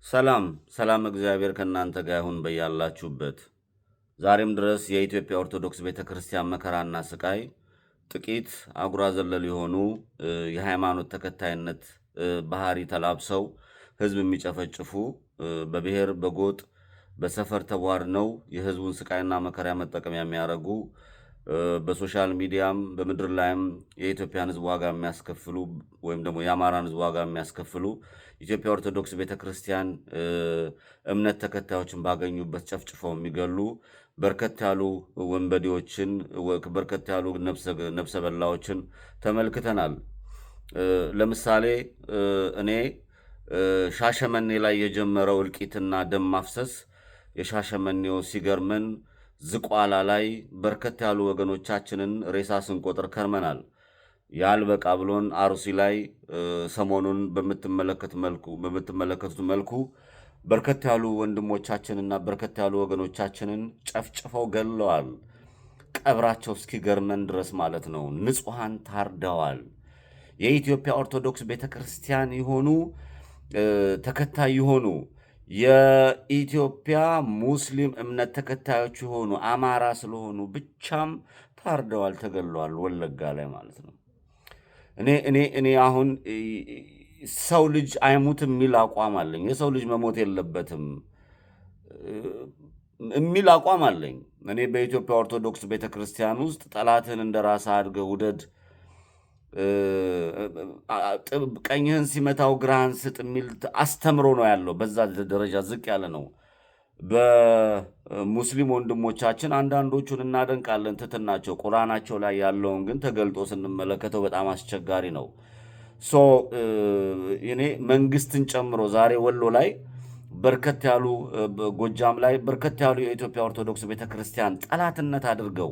ሰላም ሰላም እግዚአብሔር ከእናንተ ጋር ይሁን በያላችሁበት። ዛሬም ድረስ የኢትዮጵያ ኦርቶዶክስ ቤተክርስቲያን መከራና ስቃይ ጥቂት አጉራ ዘለል የሆኑ የሃይማኖት ተከታይነት ባህሪ ተላብሰው ህዝብ የሚጨፈጭፉ በብሔር በጎጥ በሰፈር ተቧድነው የህዝቡን ስቃይና መከራ መጠቀሚያ የሚያደርጉ በሶሻል ሚዲያም በምድር ላይም የኢትዮጵያን ህዝብ ዋጋ የሚያስከፍሉ ወይም ደግሞ የአማራን ህዝብ ዋጋ የሚያስከፍሉ ኢትዮጵያ ኦርቶዶክስ ቤተክርስቲያን እምነት ተከታዮችን ባገኙበት ጨፍጭፈው የሚገሉ በርከት ያሉ ወንበዴዎችን በርከት ያሉ ነፍሰ በላዎችን ተመልክተናል። ለምሳሌ እኔ ሻሸመኔ ላይ የጀመረው እልቂትና ደም ማፍሰስ የሻሸመኔው ሲገርመን ዝቋላ ላይ በርከት ያሉ ወገኖቻችንን ሬሳ ስንቆጥር ከርመናል። ያልበቃ ብሎን አሩሲ ላይ ሰሞኑን በምትመለከቱት መልኩ በርከት ያሉ ወንድሞቻችንና በርከት ያሉ ወገኖቻችንን ጨፍጭፈው ገለዋል። ቀብራቸው እስኪገርመን ድረስ ማለት ነው። ንጹሐን ታርደዋል። የኢትዮጵያ ኦርቶዶክስ ቤተክርስቲያን የሆኑ ተከታይ የሆኑ የኢትዮጵያ ሙስሊም እምነት ተከታዮች የሆኑ አማራ ስለሆኑ ብቻም ታርደዋል፣ ተገለዋል። ወለጋ ላይ ማለት ነው። እኔ አሁን ሰው ልጅ አይሙት የሚል አቋም አለኝ። የሰው ልጅ መሞት የለበትም የሚል አቋም አለኝ። እኔ በኢትዮጵያ ኦርቶዶክስ ቤተክርስቲያን ውስጥ ጠላትን እንደ ራስህ አድርገህ ውደድ፣ ቀኝህን ሲመታው ግራህን ስጥ የሚል አስተምሮ ነው ያለው። በዛ ደረጃ ዝቅ ያለ ነው። በሙስሊም ወንድሞቻችን አንዳንዶቹን እናደንቃለን፣ ትትናቸው ቁርአናቸው ላይ ያለውን ግን ተገልጦ ስንመለከተው በጣም አስቸጋሪ ነው። እኔ መንግስትን ጨምሮ ዛሬ ወሎ ላይ በርከት ያሉ ጎጃም ላይ በርከት ያሉ የኢትዮጵያ ኦርቶዶክስ ቤተክርስቲያን ጠላትነት አድርገው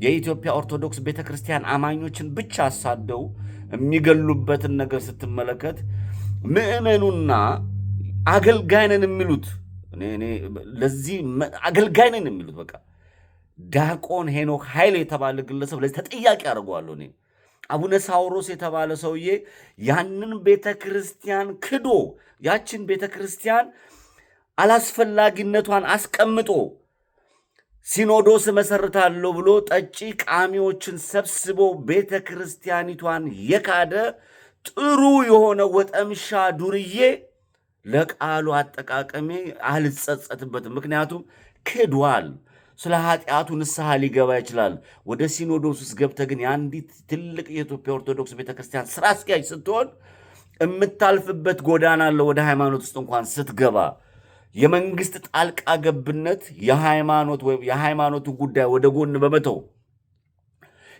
የኢትዮጵያ ኦርቶዶክስ ቤተክርስቲያን አማኞችን ብቻ አሳደው የሚገሉበትን ነገር ስትመለከት ምዕመኑና አገልጋይ ነን የሚሉት ለዚህ አገልጋይ ነን የሚሉት በቃ ዲያቆን ሄኖክ ኃይሌ የተባለ ግለሰብ ለዚህ ተጠያቂ አድርገዋለሁ። እኔ አቡነ ሳውሮስ የተባለ ሰውዬ ያንን ቤተክርስቲያን ክዶ ያችን ቤተክርስቲያን አላስፈላጊነቷን አስቀምጦ ሲኖዶስ መሰርታለሁ ብሎ ጠጪ ቃሚዎችን ሰብስቦ ቤተ ክርስቲያኒቷን የካደ ጥሩ የሆነ ወጠምሻ ዱርዬ ለቃሉ አጠቃቀሜ አልጸጸትበትም። ምክንያቱም ክዷል። ስለ ኃጢአቱ ንስሐ ሊገባ ይችላል። ወደ ሲኖዶስ ውስጥ ገብተህ ግን የአንዲት ትልቅ የኢትዮጵያ ኦርቶዶክስ ቤተክርስቲያን ስራ አስኪያጅ ስትሆን የምታልፍበት ጎዳና አለ። ወደ ሃይማኖት ውስጥ እንኳን ስትገባ የመንግስት ጣልቃ ገብነት የሃይማኖቱ ጉዳይ ወደ ጎን በመተው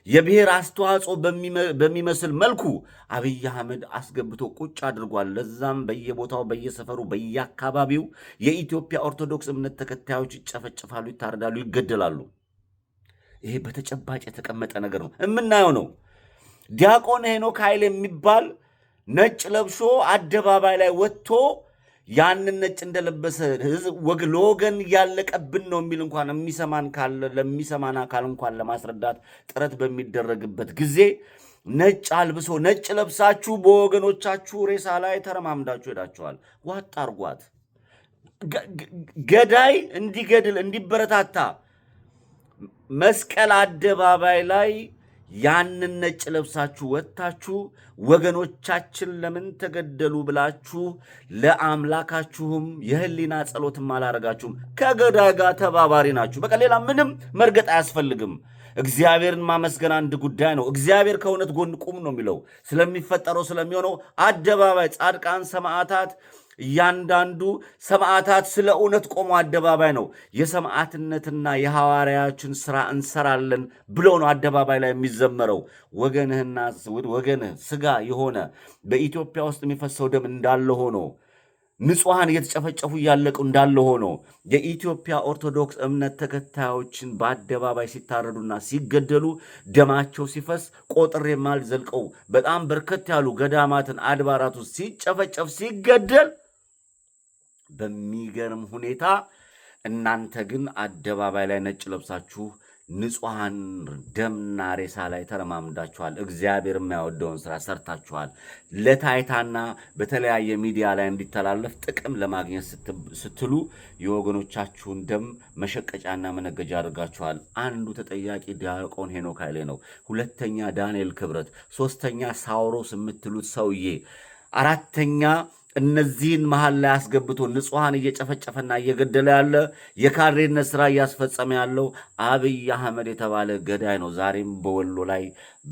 የብሔር አስተዋጽኦ በሚመስል መልኩ አብይ አህመድ አስገብቶ ቁጭ አድርጓል። ለዛም በየቦታው በየሰፈሩ በየአካባቢው የኢትዮጵያ ኦርቶዶክስ እምነት ተከታዮች ይጨፈጭፋሉ፣ ይታረዳሉ፣ ይገደላሉ። ይሄ በተጨባጭ የተቀመጠ ነገር ነው፣ የምናየው ነው። ዲያቆን ሄኖክ ኃይሌ የሚባል ነጭ ለብሶ አደባባይ ላይ ወጥቶ ያንን ነጭ እንደለበሰ ለወገን እያለቀብን ነው የሚል እንኳን ለሚሰማን አካል እንኳን ለማስረዳት ጥረት በሚደረግበት ጊዜ ነጭ አልብሶ ነጭ ለብሳችሁ በወገኖቻችሁ ሬሳ ላይ ተረማምዳችሁ ሄዳችኋል። ዋጥ አርጓት። ገዳይ እንዲገድል እንዲበረታታ መስቀል አደባባይ ላይ ያንን ነጭ ለብሳችሁ ወጥታችሁ ወገኖቻችን ለምን ተገደሉ ብላችሁ ለአምላካችሁም የህሊና ጸሎትም አላረጋችሁም። ከገዳይ ጋር ተባባሪ ናችሁ። በቃ ሌላ ምንም መርገጥ አያስፈልግም። እግዚአብሔርን ማመስገን አንድ ጉዳይ ነው። እግዚአብሔር ከእውነት ጎን ቁም ነው የሚለው። ስለሚፈጠረው ስለሚሆነው አደባባይ ጻድቃን፣ ሰማዕታት እያንዳንዱ ሰማዕታት ስለ እውነት ቆሞ አደባባይ ነው የሰማዕትነትና የሐዋርያችን ሥራ እንሰራለን ብሎ ነው አደባባይ ላይ የሚዘመረው። ወገንህ ሥጋ የሆነ በኢትዮጵያ ውስጥ የሚፈሰው ደም እንዳለ ሆኖ ንጹሐን እየተጨፈጨፉ እያለቁ እንዳለ ሆኖ የኢትዮጵያ ኦርቶዶክስ እምነት ተከታዮችን በአደባባይ ሲታረዱና ሲገደሉ ደማቸው ሲፈስ ቆጥሬ የማልዘልቀው በጣም በርከት ያሉ ገዳማትን አድባራቱ ሲጨፈጨፍ ሲገደል በሚገርም ሁኔታ እናንተ ግን አደባባይ ላይ ነጭ ለብሳችሁ ንጹሐን ደምና ሬሳ ላይ ተረማምዳችኋል። እግዚአብሔር የማይወደውን ስራ ሰርታችኋል። ለታይታና በተለያየ ሚዲያ ላይ እንዲተላለፍ ጥቅም ለማግኘት ስትሉ የወገኖቻችሁን ደም መሸቀጫና መነገጃ አድርጋችኋል። አንዱ ተጠያቂ ዲያቆን ሄኖክ ኃይሌ ነው። ሁለተኛ ዳንኤል ክብረት፣ ሶስተኛ ሳውሮስ የምትሉት ሰውዬ፣ አራተኛ እነዚህን መሃል ላይ አስገብቶ ንጹሐን እየጨፈጨፈና እየገደለ ያለ የካድሬነት ስራ እያስፈጸመ ያለው አብይ አህመድ የተባለ ገዳይ ነው። ዛሬም በወሎ ላይ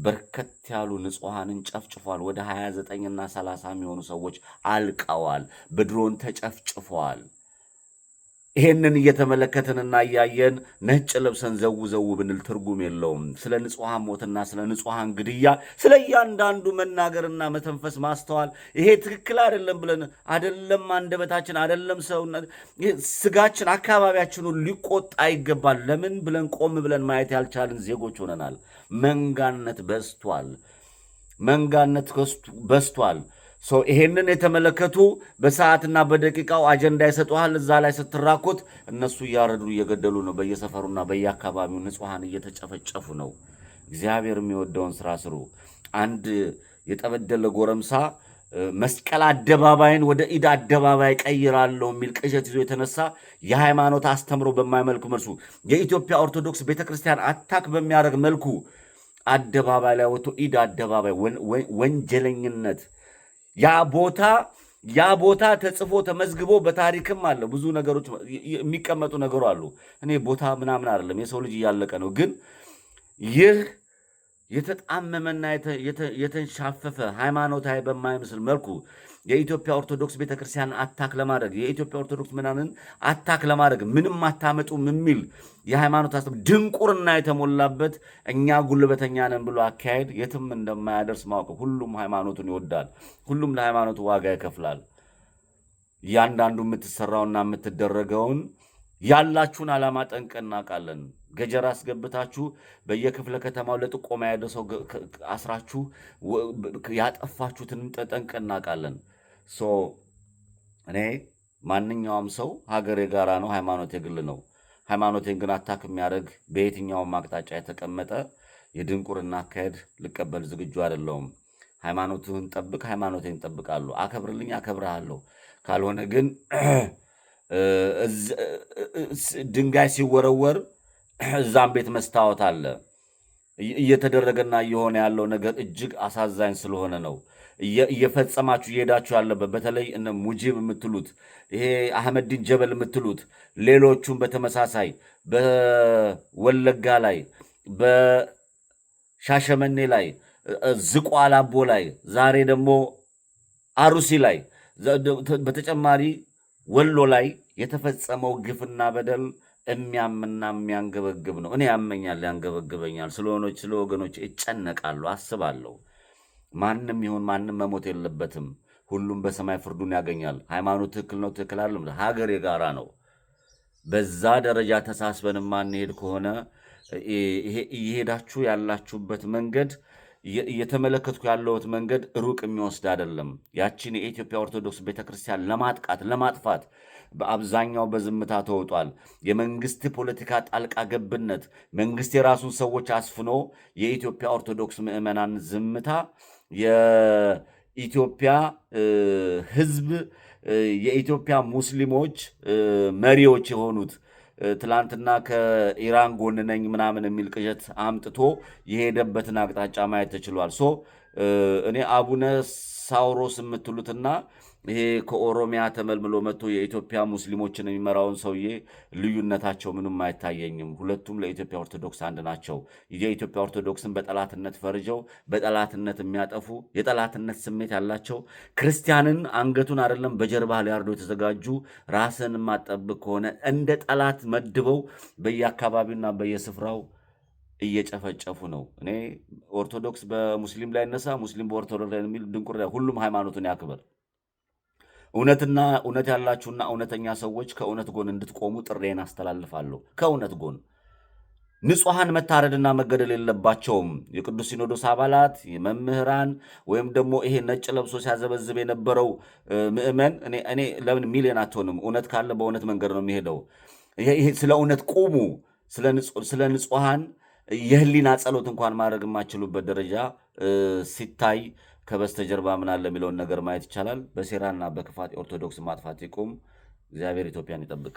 በርከት ያሉ ንጹሐንን ጨፍጭፏል። ወደ 29ና 30 የሚሆኑ ሰዎች አልቀዋል፣ በድሮን ተጨፍጭፈዋል። ይሄንን እየተመለከትንና እያየን ነጭ ለብሰን ዘው ብንል ትርጉም የለውም። ስለ ንጹሐን ሞትና ስለ ንጹሐን ግድያ ስለ እያንዳንዱ መናገርና መተንፈስ ማስተዋል ይሄ ትክክል አይደለም ብለን አይደለም አንደበታችን አይደለም ሰውነት ስጋችን አካባቢያችንን ሊቆጣ ይገባል። ለምን ብለን ቆም ብለን ማየት ያልቻልን ዜጎች ሆነናል። መንጋነት በስቷል። ይሄንን የተመለከቱ በሰዓትና በደቂቃው አጀንዳ ይሰጡሃል። እዛ ላይ ስትራኮት እነሱ እያረዱ እየገደሉ ነው። በየሰፈሩና በየአካባቢው ንጹሐን እየተጨፈጨፉ ነው። እግዚአብሔር የሚወደውን ስራ ስሩ። አንድ የጠበደለ ጎረምሳ መስቀል አደባባይን ወደ ኢድ አደባባይ ቀይራለሁ የሚል ቅዠት ይዞ የተነሳ የሃይማኖት አስተምሮ በማይመልክ መልሱ የኢትዮጵያ ኦርቶዶክስ ቤተክርስቲያን አታክ በሚያደርግ መልኩ አደባባይ ላይ ወጥቶ ኢድ አደባባይ ወንጀለኝነት ያ ቦታ ተጽፎ ተመዝግቦ በታሪክም አለ። ብዙ ነገሮች የሚቀመጡ ነገሩ አሉ። እኔ ቦታ ምናምን አይደለም፣ የሰው ልጅ እያለቀ ነው። ግን ይህ የተጣመመና የተንሻፈፈ ሃይማኖታዊ በማይመስል መልኩ የኢትዮጵያ ኦርቶዶክስ ቤተክርስቲያን አታክ ለማድረግ የኢትዮጵያ ኦርቶዶክስ ምናምን አታክ ለማድረግ ምንም አታመጡም የሚል የሃይማኖት ድንቁርና የተሞላበት እኛ ጉልበተኛ ነን ብሎ አካሄድ የትም እንደማያደርስ ማወቅ። ሁሉም ሃይማኖቱን ይወዳል። ሁሉም ለሃይማኖቱ ዋጋ ይከፍላል። እያንዳንዱ የምትሰራውና የምትደረገውን ያላችሁን ዓላማ ጠንቅቀን እናውቃለን። ገጀራ አስገብታችሁ በየክፍለ ከተማው ለጥቆማ ያደሰው አስራችሁ ያጠፋችሁትን ጠንቅቀን እናውቃለን። እኔ ማንኛውም ሰው ሀገር የጋራ ነው፣ ሃይማኖት የግል ነው። ሃይማኖቴን ግን አታክ የሚያደርግ በየትኛውም አቅጣጫ የተቀመጠ የድንቁርና አካሄድ ልቀበል ዝግጁ አይደለሁም። ሃይማኖትህን ጠብቅ፣ ሃይማኖቴን እጠብቃለሁ። አከብርልኝ፣ አከብርሃለሁ። ካልሆነ ግን ድንጋይ ሲወረወር እዛም ቤት መስታወት አለ። እየተደረገና እየሆነ ያለው ነገር እጅግ አሳዛኝ ስለሆነ ነው። እየፈጸማችሁ እየሄዳችሁ ያለበት በተለይ እነ ሙጂብ የምትሉት ይሄ አህመዲን ጀበል የምትሉት ሌሎቹም በተመሳሳይ በወለጋ ላይ፣ በሻሸመኔ ላይ፣ ዝቋላ አቦ ላይ፣ ዛሬ ደግሞ አሩሲ ላይ፣ በተጨማሪ ወሎ ላይ የተፈጸመው ግፍና በደል የሚያምና የሚያንገበግብ ነው። እኔ ያመኛል፣ ያንገበግበኛል። ስለ ወገኖች እጨነቃለሁ፣ አስባለሁ። ማንም ይሁን ማንም መሞት የለበትም። ሁሉም በሰማይ ፍርዱን ያገኛል። ሃይማኖት ትክክል ነው፣ ትክክል አይደለም፣ ሀገር የጋራ ነው። በዛ ደረጃ ተሳስበን ማንሄድ ከሆነ እየሄዳችሁ ያላችሁበት መንገድ እየተመለከትኩ ያለሁት መንገድ ሩቅ የሚወስድ አይደለም። ያችን የኢትዮጵያ ኦርቶዶክስ ቤተክርስቲያን ለማጥቃት ለማጥፋት በአብዛኛው በዝምታ ተውጧል። የመንግስት ፖለቲካ ጣልቃ ገብነት፣ መንግስት የራሱን ሰዎች አስፍኖ የኢትዮጵያ ኦርቶዶክስ ምዕመናን ዝምታ፣ የኢትዮጵያ ሕዝብ የኢትዮጵያ ሙስሊሞች መሪዎች የሆኑት ትላንትና ከኢራን ጎን ነኝ ምናምን የሚል ቅዠት አምጥቶ የሄደበትን አቅጣጫ ማየት ተችሏል። እኔ አቡነ ሳውሮስ የምትሉትና ይሄ ከኦሮሚያ ተመልምሎ መጥቶ የኢትዮጵያ ሙስሊሞችን የሚመራውን ሰውዬ ልዩነታቸው ምንም አይታየኝም። ሁለቱም ለኢትዮጵያ ኦርቶዶክስ አንድ ናቸው። የኢትዮጵያ ኦርቶዶክስን በጠላትነት ፈርጀው በጠላትነት የሚያጠፉ የጠላትነት ስሜት ያላቸው ክርስቲያንን አንገቱን አይደለም በጀርባ ሊያርዱ የተዘጋጁ ራስን የማጠብቅ ከሆነ እንደ ጠላት መድበው በየአካባቢውና በየስፍራው እየጨፈጨፉ ነው። እኔ ኦርቶዶክስ በሙስሊም ላይ ነሳ፣ ሙስሊም በኦርቶዶክስ ላይ የሚል ድንቁር፣ ሁሉም ሃይማኖቱን ያክብር። እውነት ያላችሁና እውነተኛ ሰዎች ከእውነት ጎን እንድትቆሙ ጥሬን አስተላልፋለሁ። ከእውነት ጎን ንጹሐን መታረድና መገደል የለባቸውም። የቅዱስ ሲኖዶስ አባላት፣ የመምህራን ወይም ደግሞ ይሄ ነጭ ለብሶ ሲያዘበዝብ የነበረው ምዕመን እኔ ለምን ሚሊዮን አትሆንም? እውነት ካለ በእውነት መንገድ ነው የሚሄደው። ይሄ ስለ እውነት ቁሙ። ስለ ንጹሐን የህሊና ጸሎት እንኳን ማድረግ የማችሉበት ደረጃ ሲታይ ከበስተጀርባ ምን አለ የሚለውን ነገር ማየት ይቻላል። በሴራና በክፋት ኦርቶዶክስ ማጥፋት ይቁም። እግዚአብሔር ኢትዮጵያን ይጠብቅ።